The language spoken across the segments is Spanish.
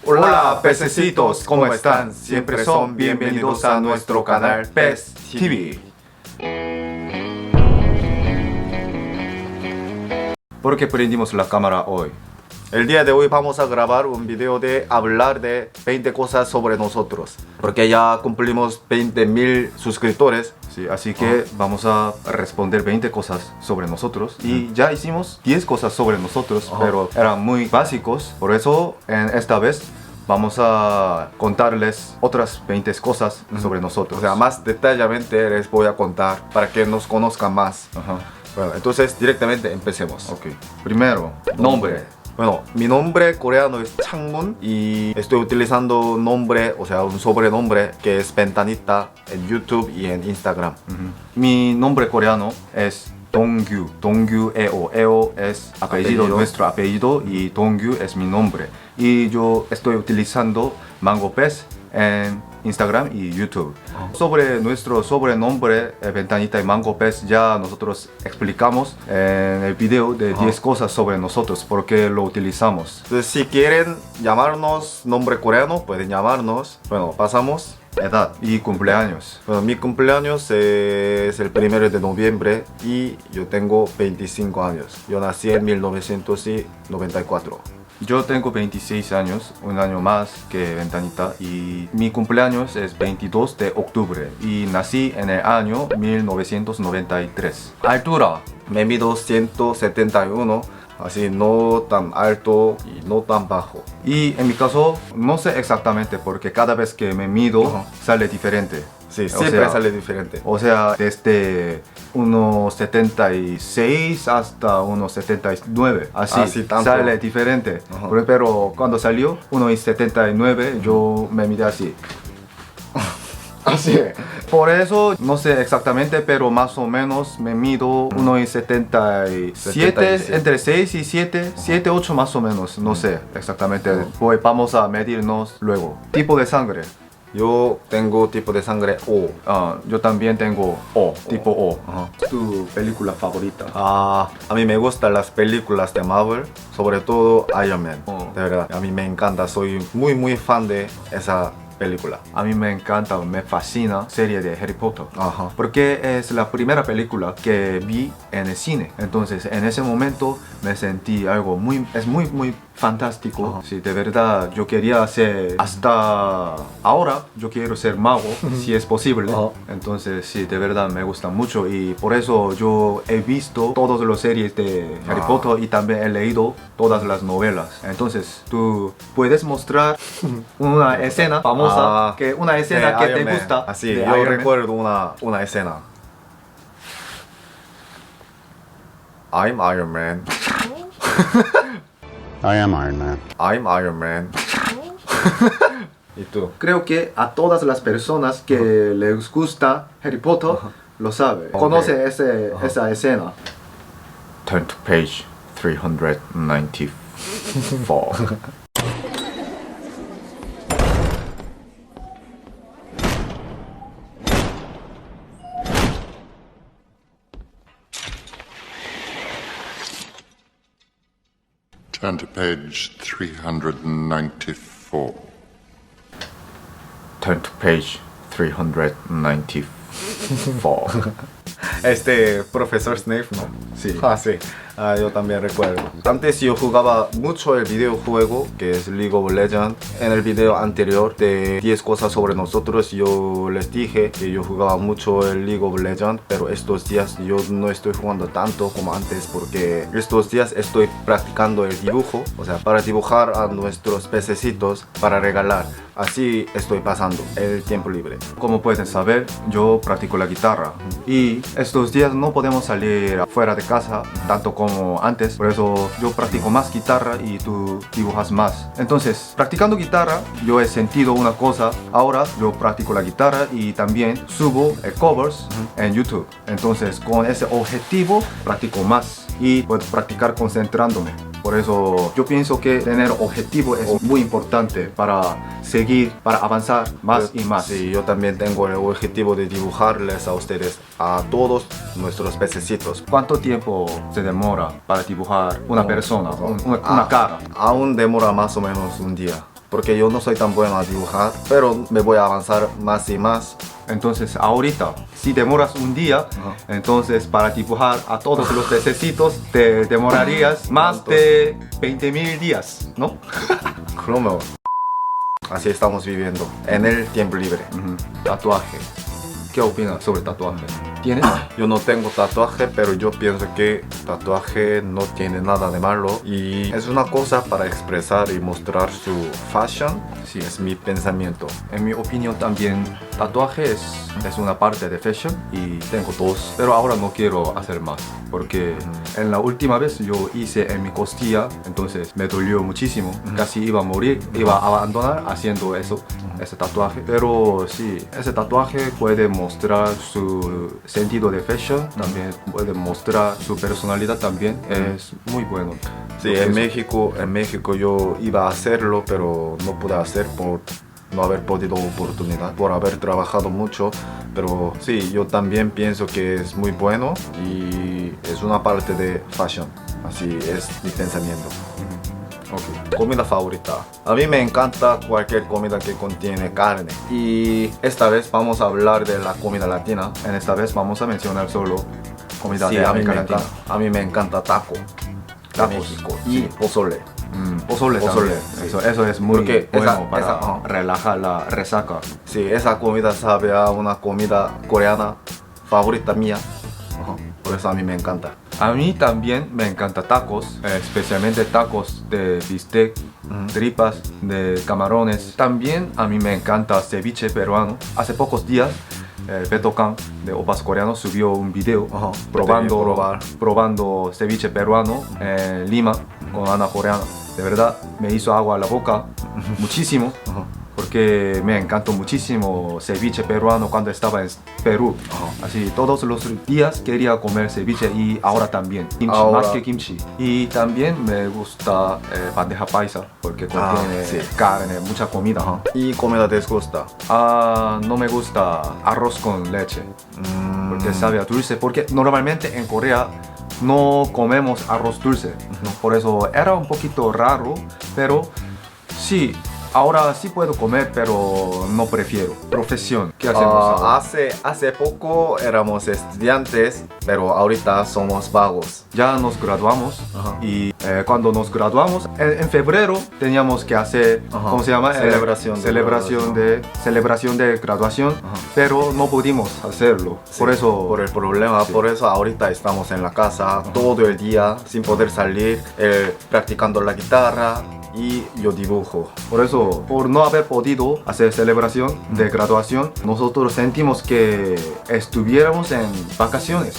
Hola pececitos, ¿cómo están? Siempre son bienvenidos a nuestro canal Pez TV. ¿Por qué prendimos la cámara hoy? El día de hoy vamos a grabar un video de hablar de 20 cosas sobre nosotros. Porque ya cumplimos 20,000 suscriptores. Sí, así que vamos a responder 20 cosas sobre nosotros. Y ya hicimos 10 cosas sobre nosotros, pero eran muy básicos. Por eso, en esta vez, vamos a contarles otras 20 cosas sobre nosotros. O sea, más detalladamente les voy a contar para que nos conozcan más. Bueno, entonces directamente empecemos. Ok. Primero, nombre. Bueno, mi nombre coreano es Changmun y estoy utilizando nombre, o sea, un sobrenombre que es Ventanita en YouTube y en Instagram. Mi nombre coreano es Dongyu. Dongyu Eo. Eo es apellido, nuestro apellido, y Dongyu es mi nombre. Y yo estoy utilizando Mango Pez en Instagram y YouTube. Sobre nuestro sobrenombre, Ventanita y Mango Pez, ya nosotros explicamos en el video de 10 cosas sobre nosotros, por qué lo utilizamos. Entonces, si quieren llamarnos nombre coreano, pueden llamarnos. Bueno, pasamos. Edad y cumpleaños. Bueno, mi cumpleaños es el 1 de noviembre y yo tengo 25 años. Yo nací en 1994. Yo tengo 26 años, un año más que Ventanita, y mi cumpleaños es 22 de octubre y nací en el año 1993. Altura. Me mido 171, así no tan alto y no tan bajo. Y en mi caso, no sé exactamente porque cada vez que me mido sale diferente. Sí, siempre sale diferente. O sea, desde unos 76 hasta unos 79. Así sale diferente. Pero cuando salió 1,79 yo me midí así. Así. Por eso, no sé exactamente, pero más o menos me mido 1,77, entre 6 y 7, 7, 8 más o menos, no sé exactamente. Pues vamos a medirnos luego. Tipo de sangre. Yo tengo tipo de sangre O. Yo también tengo O, tipo O. ¿Tu película favorita? A mí me gustan las películas de Marvel, sobre todo Iron Man. De verdad, a mí me encanta, soy muy fan de esa película. A mí me encanta, me fascina serie de Harry Potter. Porque es la primera película que vi en el cine. Entonces, en ese momento me sentí algo muy fantástico. Sí, de verdad, yo quería ser, hasta ahora, yo quiero ser mago, si es posible. Entonces, sí, de verdad me gusta mucho y por eso yo he visto todas las series de Harry Potter y también he leído todas las novelas. Entonces, tú puedes mostrar una escena famosa, que te gusta. Así, yo recuerdo una escena. I'm Iron Man. I am Iron Man. I'm Iron Man. ¿Y tú? Creo que a todas las personas que les gusta Harry Potter lo saben. Conoce esa escena. Turn to page 394. Turn to page 394. Turn to page 394. Profesor Snape, ¿no? Sí. Sí. Yo también recuerdo. Antes yo jugaba mucho el videojuego que es League of Legends. En el video anterior de 10 cosas sobre nosotros yo les dije que yo jugaba mucho el League of Legends, pero estos días yo no estoy jugando tanto como antes porque estos días estoy practicando el dibujo, o sea, para dibujar a nuestros pececitos para regalar. Así estoy pasando el tiempo libre. Como pueden saber, yo practico la guitarra y estos días no podemos salir afuera de casa tanto como antes, por eso yo practico más guitarra y tú dibujas más. Entonces, practicando guitarra, yo he sentido una cosa. Ahora yo practico la guitarra y también subo covers en YouTube. Entonces, con ese objetivo, practico más y puedo practicar concentrándome. Por eso yo pienso que tener objetivo es muy importante para seguir, para avanzar más y más. Sí, yo también tengo el objetivo de dibujarles a ustedes, a todos nuestros pececitos. ¿Cuánto tiempo se demora para dibujar una persona, una cara? Aún demora más o menos un día. porque yo no soy tan bueno a dibujar, pero me voy a avanzar más y más. Entonces ahorita, si demoras un día, entonces para dibujar a todos los pececitos te demorarías más de 20.000 días, ¿no? 그러면 así estamos viviendo en el tiempo libre. Tatuaje. ¿Qué opinas sobre tatuaje? ¿Tienes? Yo no tengo tatuaje, pero yo pienso que tatuaje no tiene nada de malo y es una cosa para expresar y mostrar su fashion. Sí. Es mi pensamiento. En mi opinión también tatuaje es una parte de fashion y tengo dos, pero ahora no quiero hacer más porque en la última vez yo hice en mi costilla, entonces me dolió muchísimo, casi iba a morir, iba a abandonar haciendo ese tatuaje, pero sí, ese tatuaje puede mostrar su sentido de fashion, también puede mostrar su personalidad también, es muy bueno. Sí, en México yo iba a hacerlo, pero no pude hacer por no haber podido oportunidad, por haber trabajado mucho, pero sí, yo también pienso que es muy bueno y es una parte de fashion, así es mi pensamiento. Okay. Comida favorita. A mí me encanta cualquier comida que contiene carne y esta vez vamos a hablar de la comida latina. En esta vez vamos a mencionar solo comida Sí, de a mí, América Latina. a mí me encanta taco de Tacos. México y Sí. pozole. Pozole Pozole, también. sí. Eso es muy Porque bueno para esa- relajar la resaca. Sí, esa comida sabe a una comida coreana favorita mía. Por eso a mí me encanta. A mí también me encanta tacos, especialmente tacos de bistec, tripas, de camarones. También a mí me encanta ceviche peruano. Hace pocos días, Beto Kang de Opas Coreanos subió un video probando ceviche peruano en Lima con Ana Coreana. De verdad, me hizo agua a la boca muchísimo. Porque me encantó muchísimo ceviche peruano cuando estaba en Perú. Así todos los días quería comer ceviche y ahora también. Kimchi, Ahora. más que kimchi. Y también me gusta bandeja paisa porque contiene sí. carne, mucha comida. ¿Y comida te gusta? No me gusta arroz con leche porque sabe a dulce. Porque normalmente en Corea no comemos arroz dulce. ¿No? Por eso era un poquito raro, pero sí. Ahora sí puedo comer, pero no prefiero. Profesión, ¿qué hacemos ahora? Hace poco éramos estudiantes, pero ahorita somos vagos. Ya nos graduamos y cuando nos graduamos, en febrero teníamos que hacer, ¿cómo se llama? Celebración de graduación, pero no pudimos hacerlo. Sí, por eso... por el problema, sí. por eso ahorita estamos en la casa todo el día sin poder salir, practicando la guitarra y yo dibujo. Por eso, por no haber podido hacer celebración de graduación, nosotros sentimos que estuviéramos en vacaciones.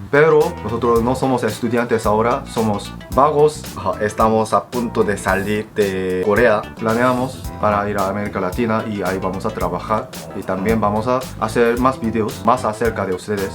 Pero nosotros no somos estudiantes ahora, somos vagos. Estamos a punto de salir de Corea. Planeamos para ir a América Latina y ahí vamos a trabajar y también vamos a hacer más videos más acerca de ustedes.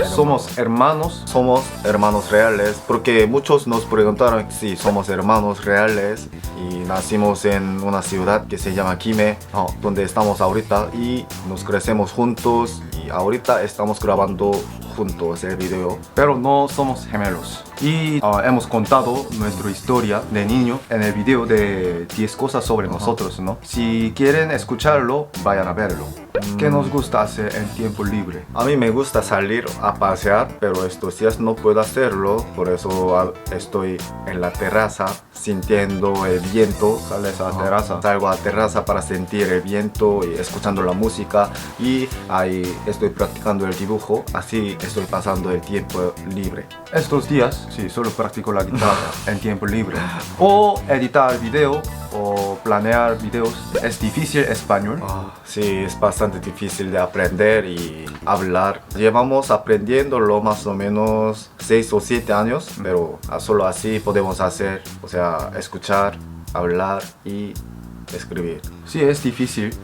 Somos hermanos. Somos hermanos reales, porque muchos nos preguntaron si somos hermanos reales y nacimos en una ciudad que se llama Kime, donde estamos ahorita y nos crecemos juntos y ahorita estamos grabando juntos el video. Pero no somos gemelos. Y hemos contado nuestra historia de niño en el video de 10 cosas sobre nosotros, ¿no? Si quieren escucharlo, vayan a verlo. ¿Qué nos gusta hacer en tiempo libre? A mí me gusta salir a pasear, pero estos días no puedo hacerlo, por eso estoy en la terraza sintiendo el viento. Sales a la terraza. Salgo a la terraza para sentir el viento y escuchando la música y ahí estoy practicando el dibujo, así estoy pasando el tiempo libre. Estos días, sí, solo practico la guitarra en tiempo libre. O editar video o planear videos. Es difícil español. Sí, es bastante difícil de aprender y hablar. Llevamos aprendiéndolo más o menos 6 o 7 años, pero solo así podemos hacer, o sea, escuchar, hablar y escribir. Sí, es difícil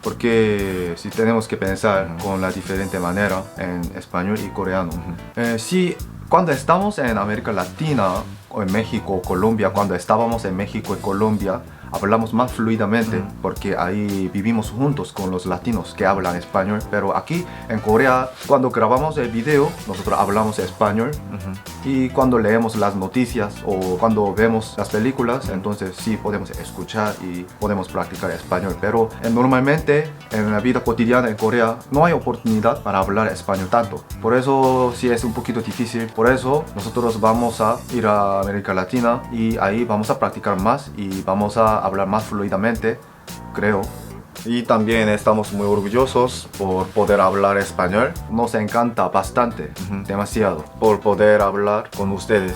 porque si tenemos que pensar con la diferente manera en español y coreano. Sí, cuando estamos en América Latina o en México o Colombia, cuando estábamos en México y Colombia, hablamos más fluidamente porque ahí vivimos juntos con los latinos que hablan español. Pero aquí en Corea, cuando grabamos el video, nosotros hablamos español. Y cuando leemos las noticias o cuando vemos las películas, entonces sí podemos escuchar y podemos practicar español. Pero normalmente en la vida cotidiana en Corea no hay oportunidad para hablar español tanto. Por eso sí es un poquito difícil. Por eso nosotros vamos a ir a América Latina y ahí vamos a practicar más y vamos a hablar más fluidamente, creo. Y también estamos muy orgullosos por poder hablar español, Nos encanta bastante, demasiado. por poder hablar con ustedes.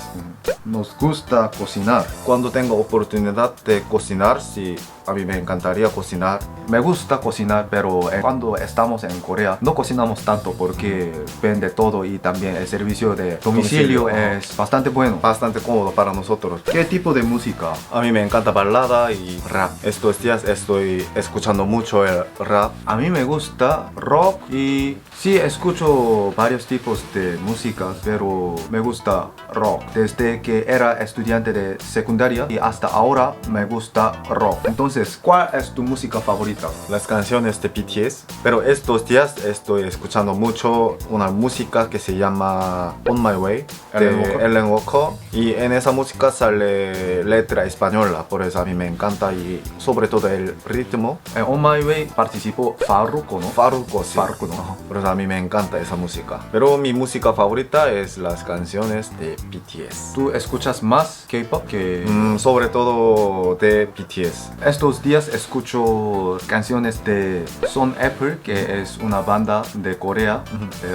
Nos gusta cocinar. Cuando tengo oportunidad de cocinar, sí, a mí me encantaría cocinar. Me gusta cocinar, pero cuando estamos en Corea no cocinamos tanto porque vende todo y también el servicio de domicilio es bastante bueno. Bastante cómodo para nosotros. ¿Qué tipo de música? A mí me encanta balada y Rap. estos días estoy escuchando mucho el rap. A mí me gusta rock y sí escucho varios tipos de música, pero me gusta rock. Desde que era estudiante de secundaria y hasta ahora me gusta rock. Entonces, ¿cuál es tu música favorita? Las canciones de BTS, pero estos días estoy escuchando mucho una música que se llama On My Way de Ellen Walker, y en esa música sale letra española, por eso a mí me encanta y sobre todo el ritmo. En On My Way participó Farruko, ¿no? Farruko, sí. Farruko, ¿no? Por eso a mí me encanta esa música, pero mi música favorita es las canciones de BTS. ¿Tú escuchas más K-pop que...? Sobre todo de BTS. Estos días escucho canciones de Son Apple, que es una banda de Corea,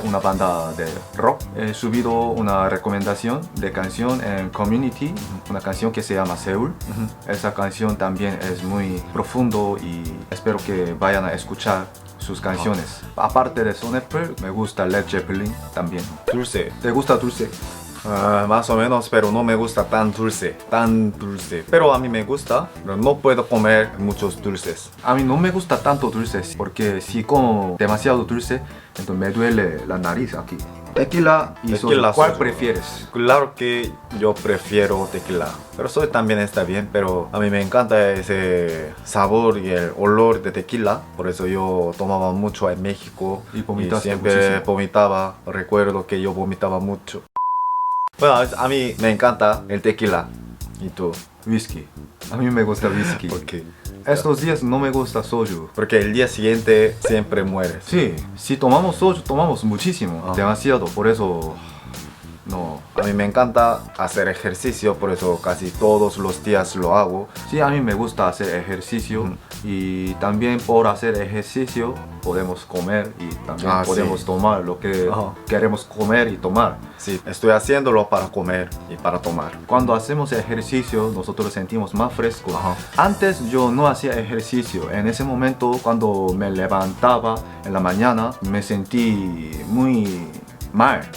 una banda de rock. He subido una recomendación de canción en Community, una canción que se llama Seoul. Esa canción también es muy profundo y espero que vayan a escuchar sus canciones. Aparte de Son Apple, me gusta Led Zeppelin también. Dulce. ¿Te gusta dulce? Más o menos, pero no me gusta tan dulce, pero a mí me gusta, pero no puedo comer muchos dulces. A mí no me gusta tanto dulce porque si como demasiado dulce, entonces me duele la nariz aquí. Tequila y soju. ¿Cuál soju. prefieres? Claro que yo prefiero tequila, pero soy también está bien, pero a mí me encanta ese sabor y el olor de tequila, por eso yo tomaba mucho en México Y vomitaste siempre muchísimo. vomitaba, recuerdo que yo vomitaba mucho. Bueno, a mí me encanta el tequila. ¿Y tú? Whisky. A mí me gusta whisky. ¿Por qué? Estos días no me gusta soju. Porque el día siguiente siempre mueres. Sí, si tomamos soju, tomamos muchísimo, demasiado, por eso no. A mí me encanta hacer ejercicio, por eso casi todos los días lo hago. Sí, a mí me gusta hacer ejercicio y también por hacer ejercicio podemos comer y también podemos tomar lo que queremos comer y tomar. Sí, estoy haciéndolo para comer y para tomar. Cuando hacemos ejercicio, nosotros sentimos más frescos. Antes yo no hacía ejercicio. En ese momento, cuando me levantaba en la mañana, me sentí muy mal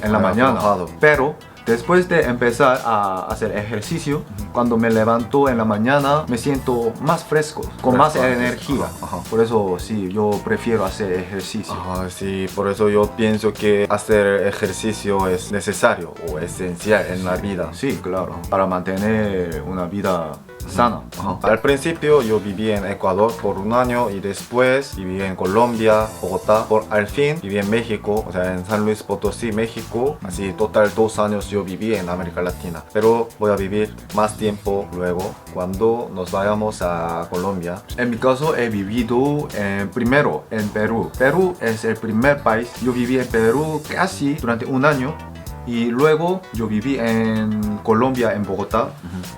en la mañana. Enojado. Pero después de empezar a hacer ejercicio, cuando me levanto en la mañana, me siento más fresco, con más energía. Por eso sí, yo prefiero hacer ejercicio. Sí, por eso yo pienso que hacer ejercicio es necesario o esencial en la vida. Sí, claro. Para mantener una vida sana. Al principio yo viví en Ecuador por un año y después viví en Colombia, Bogotá, al fin viví en México, o sea en San Luis Potosí, México. Así total 2 años yo viví en América Latina, pero voy a vivir más tiempo luego cuando nos vayamos a Colombia. En mi caso he vivido primero en Perú. Perú es el primer país. Yo viví en Perú casi durante un año. Y luego yo viví en Colombia, en Bogotá,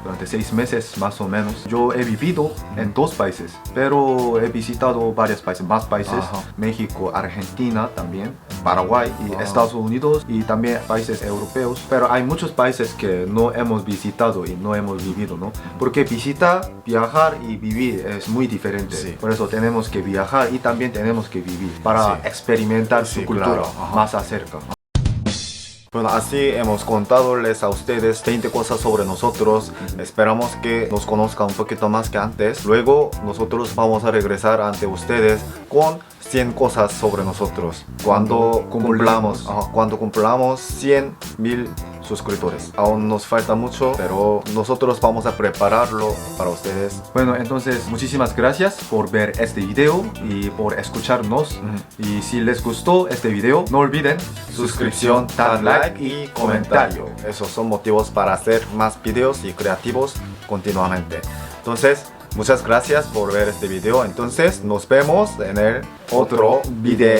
durante 6 meses más o menos. Yo he vivido en 2 países, pero he visitado varios países, más países. México, Argentina también, Paraguay y Estados Unidos y también países europeos. Pero hay muchos países que no hemos visitado y no hemos vivido, ¿no? Porque visitar, viajar y vivir es muy diferente. Sí. Por eso tenemos que viajar y también tenemos que vivir para experimentar su cultura más acerca. Bueno, así hemos contadles a ustedes 20 cosas sobre nosotros. Esperamos que nos conozcan un poquito más que antes. Luego nosotros vamos a regresar ante ustedes con 100 cosas sobre nosotros. Cuando cumplamos 100,000 suscriptores. Aún nos falta mucho, pero nosotros vamos a prepararlo para ustedes. Bueno, entonces muchísimas gracias por ver este video y por escucharnos. Y si les gustó este video, no olviden suscripción, dar like y comentario. Esos son motivos para hacer más videos y creativos continuamente. Entonces, muchas gracias por ver este video. Entonces, nos vemos en el otro video.